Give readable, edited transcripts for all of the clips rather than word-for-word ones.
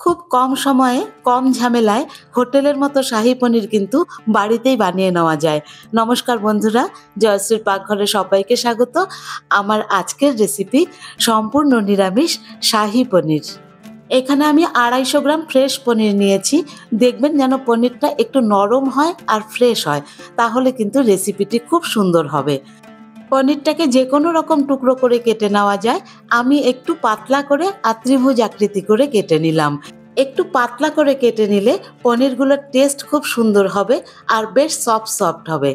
খুব কম সময়ে কম ঝামেলায় হোটেলের মতো শাহী পনির কিন্তু বাড়িতেই বানিয়ে নেওয়া যায়। নমস্কার বন্ধুরা, জয়শ্রীর পাকঘরে সবাইকে স্বাগত। আমার আজকের রেসিপি সম্পূর্ণ নিরামিষ শাহী পনির। এখানে আমি 250 গ্রাম ফ্রেশ পনির নিয়েছি। দেখবেন যেন পনিরটা একটু নরম হয় আর ফ্রেশ হয়, তাহলে কিন্তু রেসিপিটি খুব সুন্দর হবে। পনিরটাকে যে কোনো রকম টুকরো করে কেটে নেওয়া যায়। আমি একটু পাতলা করে আর ত্রিভুজ আকৃতি করে কেটে নিলাম। একটু পাতলা করে কেটে নিলে পনিরগুলোর টেস্ট খুব সুন্দর হবে আর বেশ সফট হবে।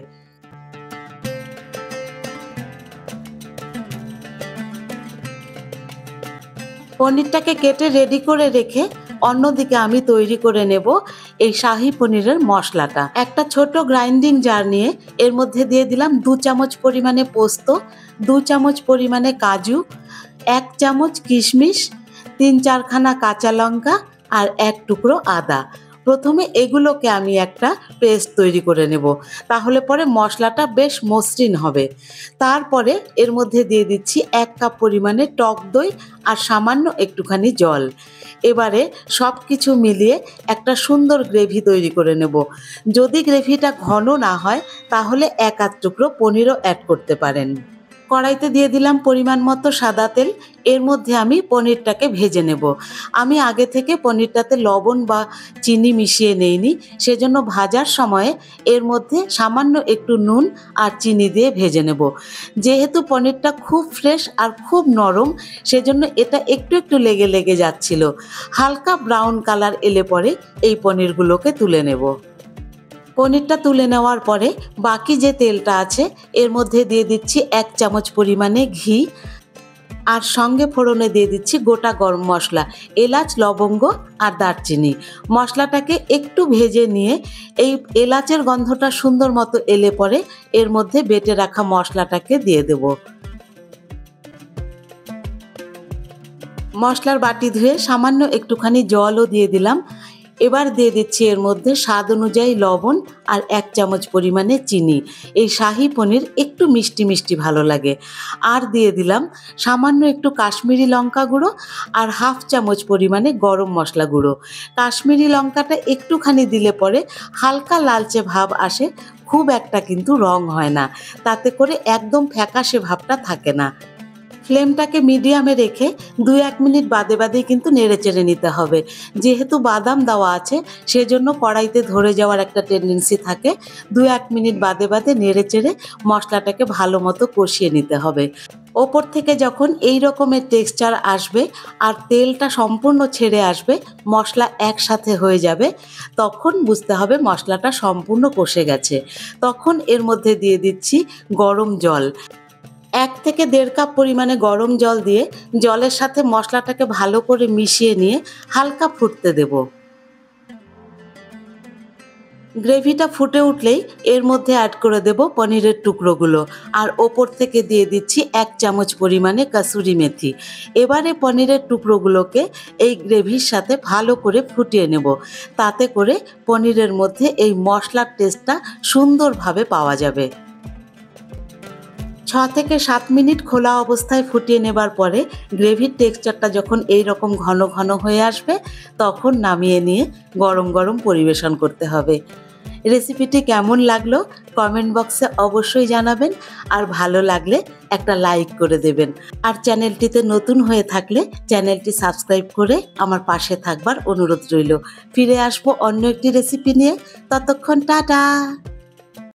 পনিরটাকে কেটে রেডি করে রেখে অন্যদিকে আমি তৈরি করে নেব এই শাহী পনিরের মশলাটা। একটা ছোট গ্রাইন্ডিং জার নিয়ে এর মধ্যে দিয়ে দিলাম 2 চামচ পরিমাণে পোস্ত, 2 চামচ পরিমাণে কাজু, 1 চামচ কিশমিশ, 3-4 খানা কাঁচা লঙ্কা আর 1 টুকরো আদা। প্রথমে এগুলোকে আমি একটা পেস্ট তৈরি করে নেব, তাহলে পরে মশলাটা বেশ মসৃণ হবে। তারপরে এর মধ্যে দিয়ে দিচ্ছি 1 কাপ পরিমাণে টক দই আর সামান্য একটুখানি জল। এবারে সব কিছু মিলিয়ে একটা সুন্দর গ্রেভি তৈরি করে নেব। যদি গ্রেভিটা ঘন না হয় তাহলে 1-8 টুকরো পনিরও অ্যাড করতে পারেন। কড়াইতে দিয়ে দিলাম পরিমাণ মতো সাদা তেল। এর মধ্যে আমি পনিরটাকে ভেজে নেব। আমি আগে থেকে পনিরটাতে লবণ বা চিনি মিশিয়ে নেইনি, সেজন্য ভাজার সময়ে এর মধ্যে সামান্য একটু নুন আর চিনি দিয়ে ভেজে নেব। যেহেতু পনিরটা খুব ফ্রেশ আর খুব নরম, সেজন্য এটা একটু একটু লেগে যাচ্ছিল। হালকা ব্রাউন কালার এলে পরে এই পনিরগুলোকে তুলে নেব। পনিরটা তুলে নেওয়ার পরে বাকি যে তেলটা আছে এর মধ্যে দিয়ে দিচ্ছি 1 চামচ পরিমাণে ঘি আর সঙ্গে ফোড়নে দিয়ে দিচ্ছি গোটা গরম মশলা, এলাচ, লবঙ্গ আর দারচিনি। মশলাটাকে একটু ভেজে নিয়ে এই এলাচের গন্ধটা সুন্দর মতো এলে পরে এর মধ্যে বেটে রাখা মশলাটাকে দিয়ে দেব। মশলার বাটি ধুয়ে সামান্য একটুখানি জলও দিয়ে দিলাম। এবার দিয়ে দিচ্ছি এর মধ্যে স্বাদ অনুযায়ী লবণ আর 1 চামচ পরিমাণে চিনি। এই শাহী পনির একটু মিষ্টি মিষ্টি ভালো লাগে। আর দিয়ে দিলাম সামান্য একটু কাশ্মীরি লঙ্কা গুঁড়ো আর 1/2 চামচ পরিমাণে গরম মশলা গুঁড়ো। কাশ্মীরি লঙ্কাটা একটুখানি দিলে পরে হালকা লালচে ভাব আসে, খুব একটা কিন্তু রং হয় না, তাতে করে একদম ফ্যাকাশে ভাবটা থাকে না। ফ্লেমটাকে মিডিয়ামে রেখে 2-1 মিনিট বাদে কিন্তু নেড়েচেড়ে নিতে হবে। যেহেতু বাদাম দেওয়া আছে সেজন্য কড়াইতে ধরে যাওয়ার একটা টেন্ডেন্সি থাকে। 2-1 মিনিট বাদে নেড়েচেড়ে মশলাটাকে ভালো মতো কষিয়ে নিতে হবে। ওপর থেকে যখন এই রকমের টেক্সচার আসবে আর তেলটা সম্পূর্ণ ছেড়ে আসবে, মশলা একসাথে হয়ে যাবে, তখন বুঝতে হবে মশলাটা সম্পূর্ণ কষে গেছে। তখন এর মধ্যে দিয়ে দিচ্ছি গরম জল। 1 থেকে 1.5 কাপ পরিমাণে গরম জল দিয়ে জলের সাথে মশলাটাকে ভালো করে মিশিয়ে নিয়ে হালকা ফুটতে দেব। গ্রেভিটা ফুটে উঠলেই এর মধ্যে অ্যাড করে দেব পনিরের টুকরোগুলো আর ওপর থেকে দিয়ে দিচ্ছি 1 চামচ পরিমাণে কাসুরি মেথি। এবারে পনিরের টুকরোগুলোকে এই গ্রেভির সাথে ভালো করে ফুটিয়ে নেব, তাতে করে পনিরের মধ্যে এই মশলার টেস্টটা সুন্দরভাবে পাওয়া যাবে। 6 থেকে 7 মিনিট খোলা অবস্থায় ফুটিয়ে নেবার পরে গ্রেভির টেক্সচারটা যখন এই রকম ঘন ঘন হয়ে আসবে, তখন নামিয়ে নিয়ে গরম গরম পরিবেশন করতে হবে। রেসিপিটি কেমন লাগলো কমেন্ট বক্সে অবশ্যই জানাবেন, আর ভালো লাগলে একটা লাইক করে দেবেন। আর চ্যানেলটিতে নতুন হয়ে থাকলে চ্যানেলটি সাবস্ক্রাইব করে আমার পাশে থাকবার অনুরোধ রইল। ফিরে আসবো অন্য একটি রেসিপি নিয়ে, ততক্ষণ টাটা।